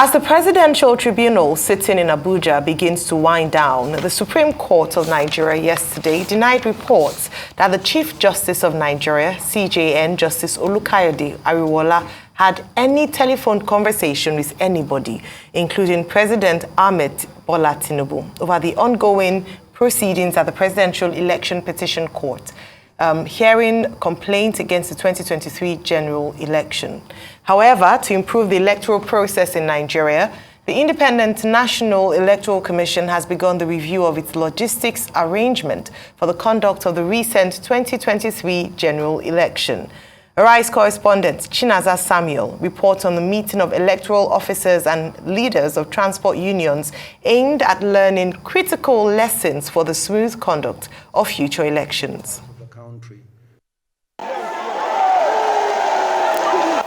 As the Presidential Tribunal sitting in Abuja begins to wind down, the Supreme Court of Nigeria yesterday denied reports that the Chief Justice of Nigeria, CJN Justice Olukayode Ariwola, had any telephone conversation with anybody, including President Ahmed Bola Tinubu, over the ongoing proceedings at the Presidential Election Petition Court, hearing complaints against the 2023 general election. However, to improve the electoral process in Nigeria, the Independent National Electoral Commission has begun the review of its logistics arrangement for the conduct of the recent 2023 general election. Arise correspondent Chinaza Samuel reports on the meeting of electoral officers and leaders of transport unions aimed at learning critical lessons for the smooth conduct of future elections.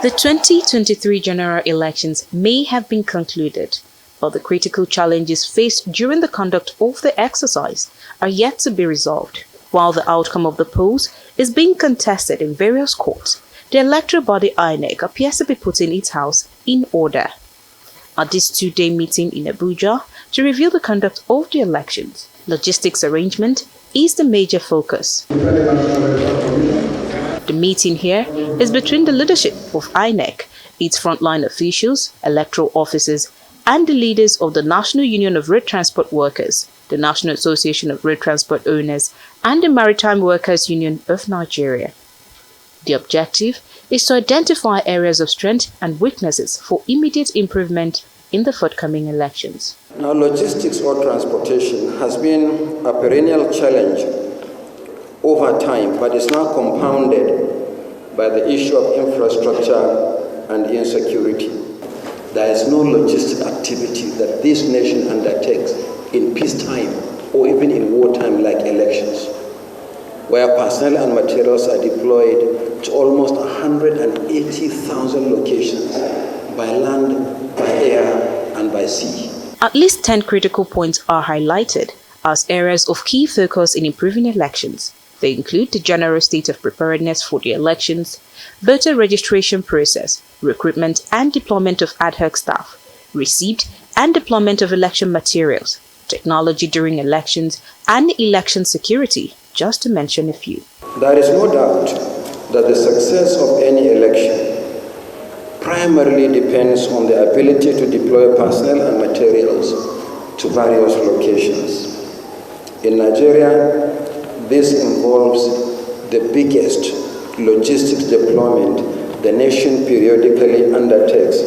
The 2023 general elections may have been concluded, but the critical challenges faced during the conduct of the exercise are yet to be resolved. While the outcome of the polls is being contested in various courts, the electoral body INEC appears to be putting its house in order. At this two-day meeting in Abuja to review the conduct of the elections, logistics arrangement is the major focus. The meeting here is between the leadership of INEC, its frontline officials, electoral officers, and the leaders of the National Union of Road Transport Workers, the National Association of Road Transport Owners, and the Maritime Workers Union of Nigeria. The objective is to identify areas of strength and weaknesses for immediate improvement in the forthcoming elections. Now, logistics or transportation has been a perennial challenge over time, but is now compounded by the issue of infrastructure and insecurity. There is no logistic activity that this nation undertakes in peacetime or even in wartime like elections, where personnel and materials are deployed to almost 180,000 locations by land, by air, and by sea. At least 10 critical points are highlighted as areas of key focus in improving elections. They include the general state of preparedness for the elections, voter registration process, recruitment and deployment of ad hoc staff, receipt and deployment of election materials, technology during elections, and election security, just to mention a few. There is no doubt that the success of any election primarily depends on the ability to deploy personnel and materials to various locations. In Nigeria, this involves the biggest logistics deployment the nation periodically undertakes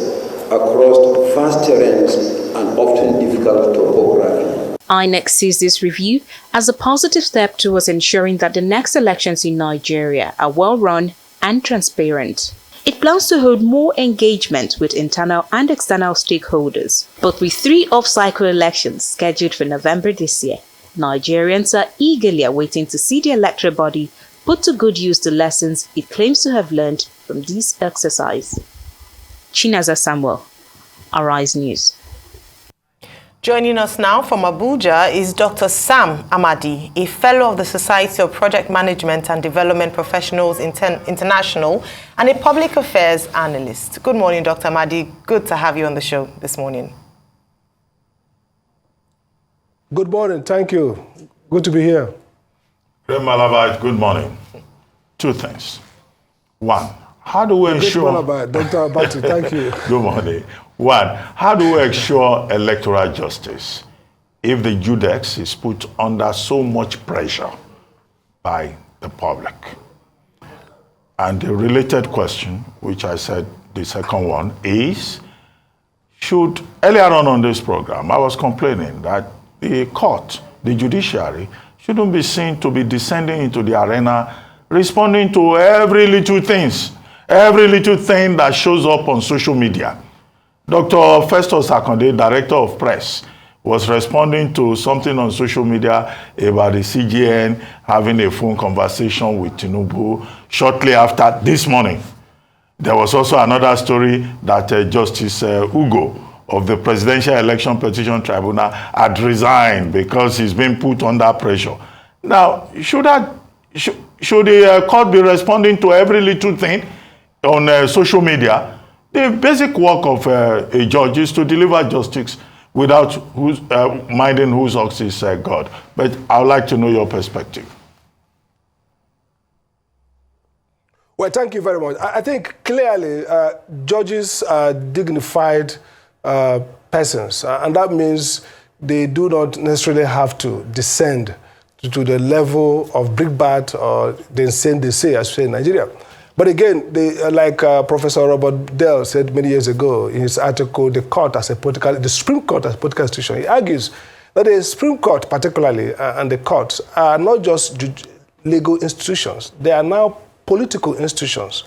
across vast terrains and often difficult topography. INEC sees this review as a positive step towards ensuring that the next elections in Nigeria are well-run and transparent. It plans to hold more engagement with internal and external stakeholders. But with 3 off-cycle elections scheduled for November this year, Nigerians are eagerly awaiting to see the electoral body put to good use the lessons it claims to have learned from this exercise. Chinaza Samuel, Arise News. Joining us now from Abuja is Dr. Sam Amadi, a fellow of the Society of Project Management and Development Professionals International and a public affairs analyst. Good morning, Dr. Amadi. Good to have you on the show this morning. Good morning. Thank you. Good to be here. Good morning. 2 things. 1, how do we ensure... Dr. Abati, thank you. Good morning. 1, how do we ensure electoral justice if the Judex is put under so much pressure by the public? And the related question, which I said the second one, is, earlier on this program, I was complaining that the court, the judiciary, shouldn't be seen to be descending into the arena, responding to every little thing that shows up on social media. Dr. Festus Akonde, Director of Press, was responding to something on social media about the CJN having a phone conversation with Tinubu shortly after this morning. There was also another story that Justice Ugo of the Presidential Election Petition Tribunal had resigned because he's been put under pressure. Now, should the court be responding to every little thing on social media? The basic work of a judge is to deliver justice without minding whose ox is God. But I would like to know your perspective. Well, thank you very much. I think clearly judges are dignified persons, and that means they do not necessarily have to descend to the level of brickbat or the insane they say, as we say in Nigeria. But again, like Professor Robert Dell said many years ago in his article, the Supreme Court as a political institution, he argues that the Supreme Court particularly and the courts are not just legal institutions, they are now political institutions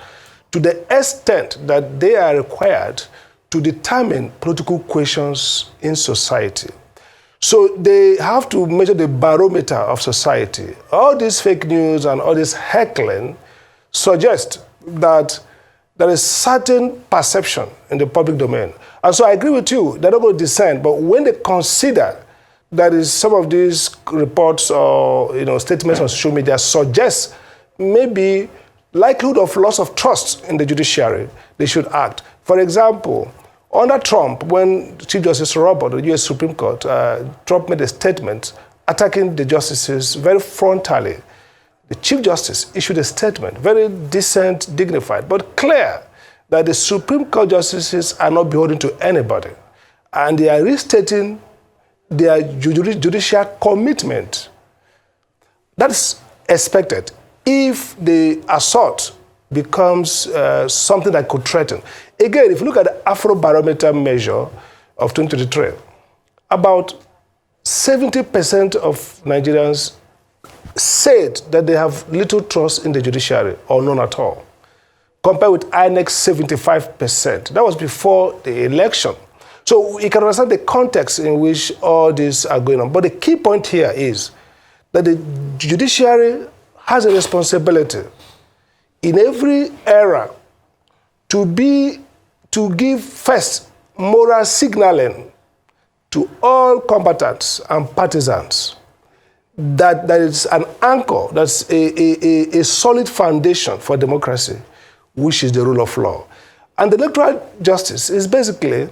to the extent that they are required to determine political questions in society. So they have to measure the barometer of society. All this fake news and all this heckling suggest that there is certain perception in the public domain. And so I agree with you, they're not going to descend, but when they consider that is some of these reports or statements on social media suggest maybe likelihood of loss of trust in the judiciary, they should act. For example, under Trump, when Chief Justice Roberts of the U.S. Supreme Court, Trump made a statement attacking the justices very frontally. The Chief Justice issued a statement, very decent, dignified, but clear, that the Supreme Court justices are not beholden to anybody. And they are restating their judicial commitment. That's expected if the assault becomes something that could threaten. Again, if you look at the Afrobarometer measure of 2023, about 70% of Nigerians said that they have little trust in the judiciary or none at all, compared with INEC 75%. That was before the election. So you can understand the context in which all these are going on. But the key point here is that the judiciary has a responsibility in every era to give first moral signaling to all combatants and partisans that is an anchor, that's a solid foundation for democracy, which is the rule of law. And the electoral justice is basically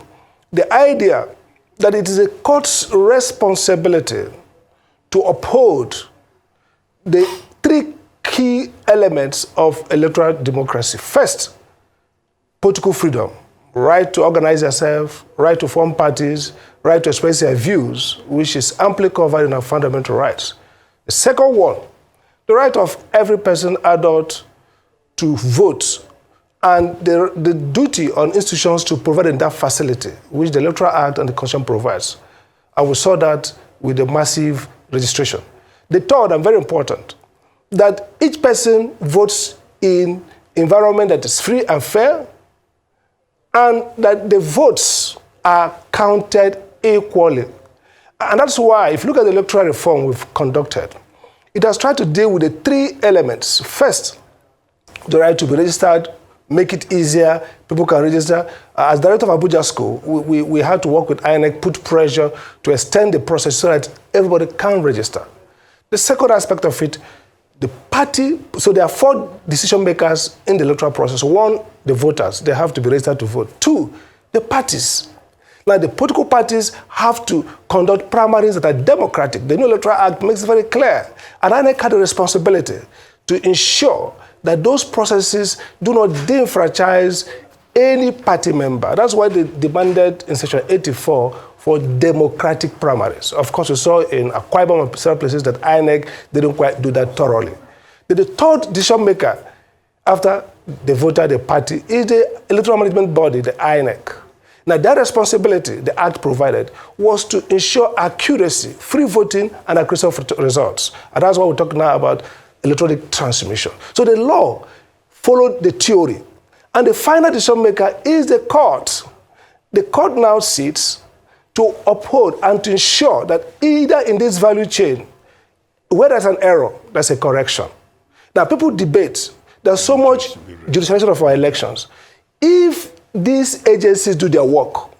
the idea that it is a court's responsibility to uphold the three key elements of electoral democracy. First, political freedom, right to organize yourself, right to form parties, right to express their views, which is amply covered in our fundamental rights. The second one, the right of every person, adult, to vote, and the duty on institutions to provide in that facility, which the Electoral Act and the Constitution provides. And we saw that with the massive registration. The third, and very important, that each person votes in environment that is free and fair, and that the votes are counted equally. And that's why, if you look at the electoral reform we've conducted, it has tried to deal with the three elements. First, the right to be registered, make it easier, people can register. As director of Abuja School, we had to work with INEC, put pressure to extend the process so that everybody can register. The second aspect of it, the party, so there are 4 decision makers in the electoral process. 1, the voters, they have to be registered to vote. 2, the parties. Now, the political parties have to conduct primaries that are democratic. The new Electoral Act makes it very clear. And INEC had a responsibility to ensure that those processes do not disenfranchise any party member. That's why they demanded in Section 84 for democratic primaries. Of course, we saw in Akwa Ibom and several places that INEC didn't quite do that thoroughly. The third decision maker after the voter, the party, is the electoral management body, the INEC. Now, that responsibility the Act provided was to ensure accuracy, free voting, and accuracy of results. And that's why we're talking now about electronic transmission. So the law followed the theory. And the final decision maker is the court. The court now sits to uphold and to ensure that either in this value chain, where there's an error, there's a correction. Now, people debate. There's so much judicialization of our elections. If these agencies do their work,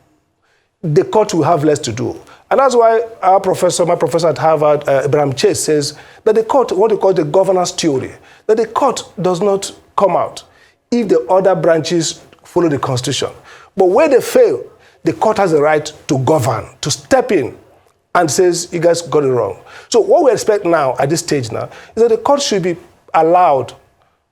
the court will have less to do. And that's why my professor at Harvard, Abraham Chase, says that the court, what we call the governance theory, that the court does not come out if the other branches follow the Constitution. But where they fail, the court has the right to govern, to step in and says, you guys got it wrong. So what we expect now, at this stage now, is that the court should be allowed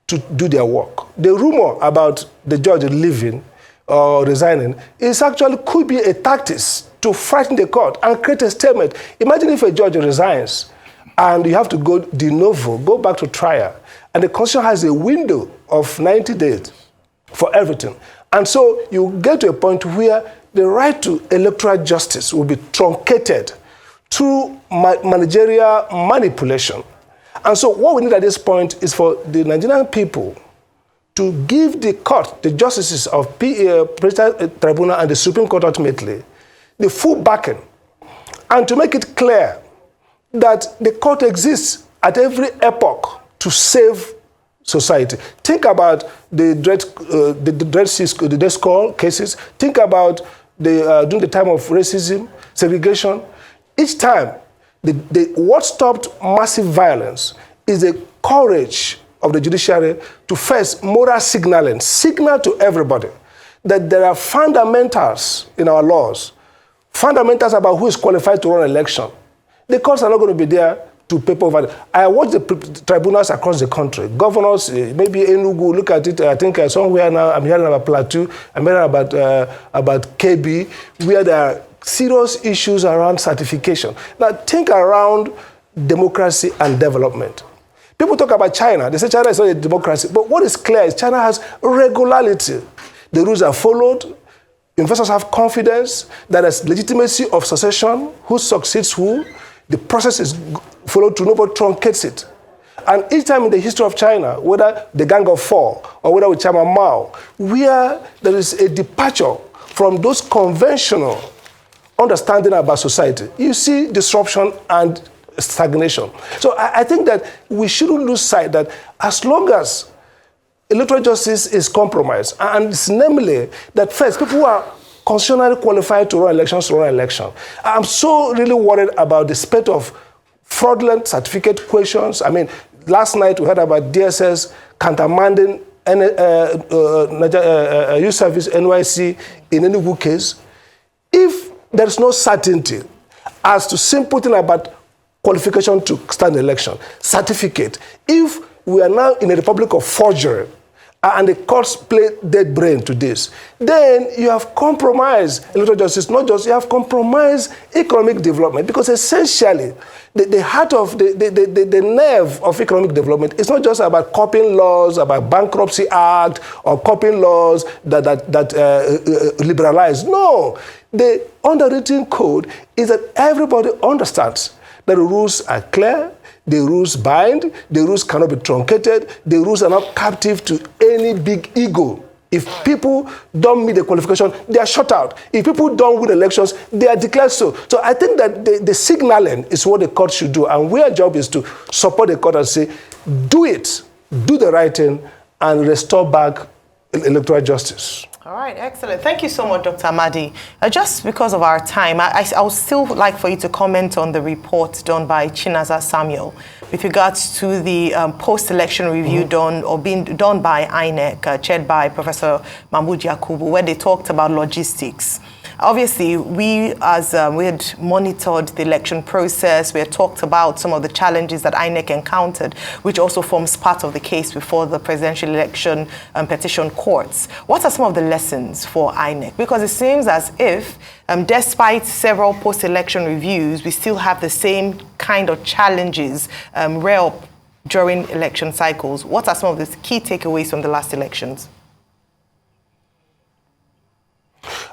to do their work. The rumor about the judge leaving or resigning is actually could be a tactic to frighten the court and create a statement. Imagine if a judge resigns and you have to go de novo, go back to trial, and the Constitution has a window of 90 days for everything. And so you get to a point where the right to electoral justice will be truncated through managerial manipulation. And so what we need at this point is for the Nigerian people to give the court, the justices of Presidential Tribunal and the Supreme Court ultimately, the full backing, and to make it clear that the court exists at every epoch to save society. Think about the Dred Scott cases. Think about during the time of racism, segregation. Each time, what stopped massive violence is the courage of the judiciary to first moral signaling, signal to everybody that there are fundamentals in our laws, fundamentals about who is qualified to run an election. The courts are not going to be there to paper over. I watch the tribunals across the country. Governors, maybe Enugu, look at it. I think somewhere now I'm hearing about Plateau. I'm hearing about KB, where there are serious issues around certification. Now think around democracy and development. People talk about China. They say China is not a democracy. But what is clear is China has regularity. The rules are followed. Investors have confidence that there's legitimacy of succession, who succeeds who. The process is followed through, nobody truncates it. And each time in the history of China, whether the Gang of Four or whether with Chairman Mao, where there is a departure from those conventional understanding about society, you see disruption and stagnation. So I think that we shouldn't lose sight that as long as electoral justice is compromised, and it's namely that first, people who are constitutionally qualified to run elections to run an election. I'm so really worried about the spate of fraudulent certificate questions. I mean, last night we heard about DSS countermanding Youth Service NYC in Enugu case. If there's no certainty as to simple thing about qualification to stand election, certificate, if we are now in a republic of forgery, and the courts play dead brain to this, then you have compromised electoral justice, not just, you have compromised economic development, because essentially, the heart of, the nerve of economic development is not just about copying laws, about Bankruptcy Act, or copying laws that liberalize. No, the underwritten code is that everybody understands that the rules are clear, the rules bind, the rules cannot be truncated, the rules are not captive to any big ego. If people don't meet the qualification, they are shut out. If people don't win elections, they are declared so. So I think that the signaling is what the court should do, and our job is to support the court and say, do it, do the right thing, and restore back electoral justice. All right, excellent. Thank you so much, Dr. Amadi. Just because of our time, I would still like for you to comment on the report done by Chinaza Samuel with regards to the post-election review being done by INEC, chaired by Professor Mahmoud Yakubu, where they talked about logistics. Obviously, we had monitored the election process. We had talked about some of the challenges that INEC encountered, which also forms part of the case before the presidential election petition courts. What are some of the lessons for INEC? Because it seems as if, despite several post-election reviews, we still have the same kind of challenges rear up during election cycles. What are some of the key takeaways from the last elections?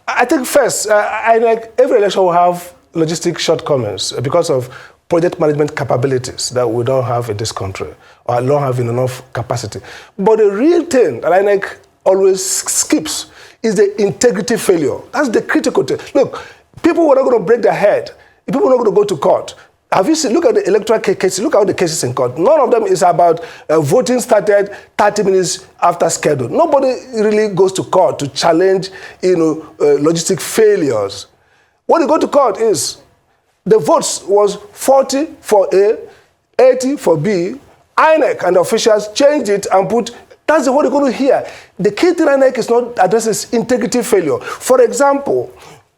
I think first, every election will have logistic shortcomings because of project management capabilities that we don't have in this country, or don't have enough capacity. But the real thing that INEC always skips is the integrity failure. That's the critical thing. Look, people were not going to break their head. People were not going to go to court. Have you seen, look at the electoral cases, look at the cases in court. None of them is about voting started 30 minutes after schedule. Nobody really goes to court to challenge, logistic failures. What you go to court is, the votes was 40 for A, 80 for B. INEC and the officials changed it and put That's what you're going to hear. The key thing INEC is not addresses integrity failure. For example,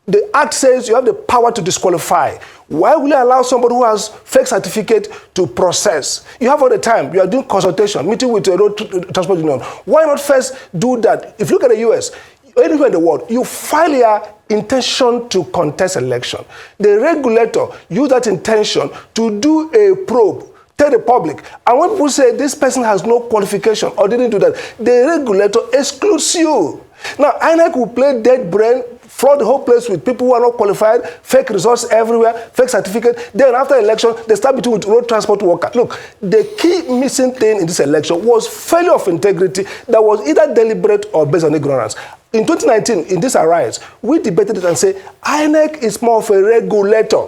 the Act says you have the power to disqualify. Why will you allow somebody who has fake certificate to process? You have all the time. You are doing consultation, meeting with a road transport union. Why not first do that? If you look at the US, anywhere in the world, you file your intention to contest election. The regulator use that intention to do a probe, tell the public. And when people say this person has no qualification or didn't do that, the regulator excludes you. Now, INEC will play dead brain, flood the whole place with people who are not qualified, fake results everywhere, fake certificate. Then after election, they start between with road transport worker. Look, the key missing thing in this election was failure of integrity that was either deliberate or based on ignorance. In 2019, in this Arise, we debated it and said, INEC is more of a regulator.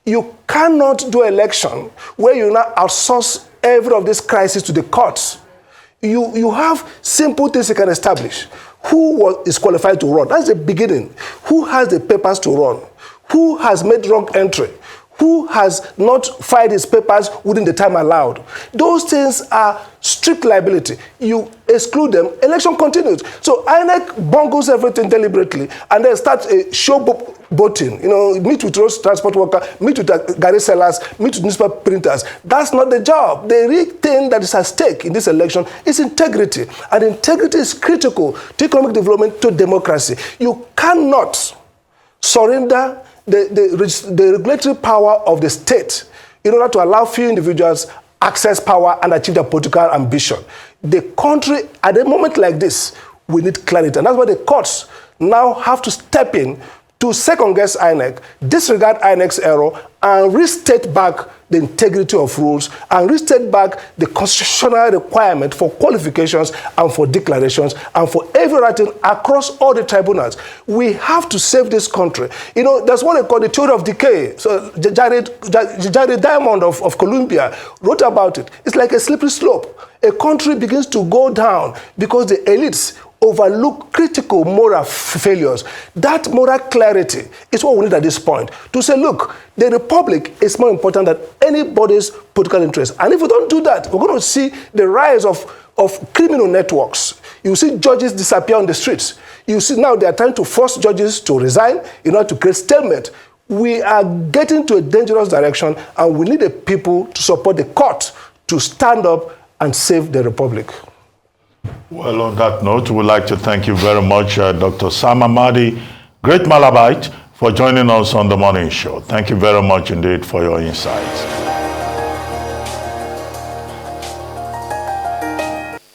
You cannot do election where you now outsource every of these crises to the courts. You have simple things you can establish. Who is qualified to run? That's the beginning. Who has the papers to run? Who has made wrong entry? Who has not filed his papers within the time allowed? Those things are strict liability. You exclude them, election continues. So INEC bungles everything deliberately and then starts a showboating. You know, meet with road transport worker, meet with garage sellers, meet with newspaper printers. That's not the job. The real thing that is at stake in this election is integrity. And integrity is critical to economic development, to democracy. You cannot surrender the regulatory power of the state in order to allow few individuals access power and achieve their political ambition. The country, at a moment like this, we need clarity. And that's why the courts now have to step in to second-guess INEC, disregard INEC's error, and restate back the integrity of rules, and restate back the constitutional requirement for qualifications and for declarations and for every writing across all the tribunals. We have to save this country. You know, that's what they call the theory of decay. So Jared Diamond of Columbia wrote about it. It's like a slippery slope. A country begins to go down because the elites overlook critical moral failures. That moral clarity is what we need at this point. To say, look, the republic is more important than anybody's political interest. And if we don't do that, we're going to see the rise of criminal networks. You see judges disappear on the streets. You see now they are trying to force judges to resign in order to create stalemate. We are getting to a dangerous direction, and we need the people to support the court to stand up and save the republic. Well, on that note, we'd like to thank you very much, Dr. Sam Amadi, great Malabite, for joining us on the morning show. Thank you very much indeed for your insights.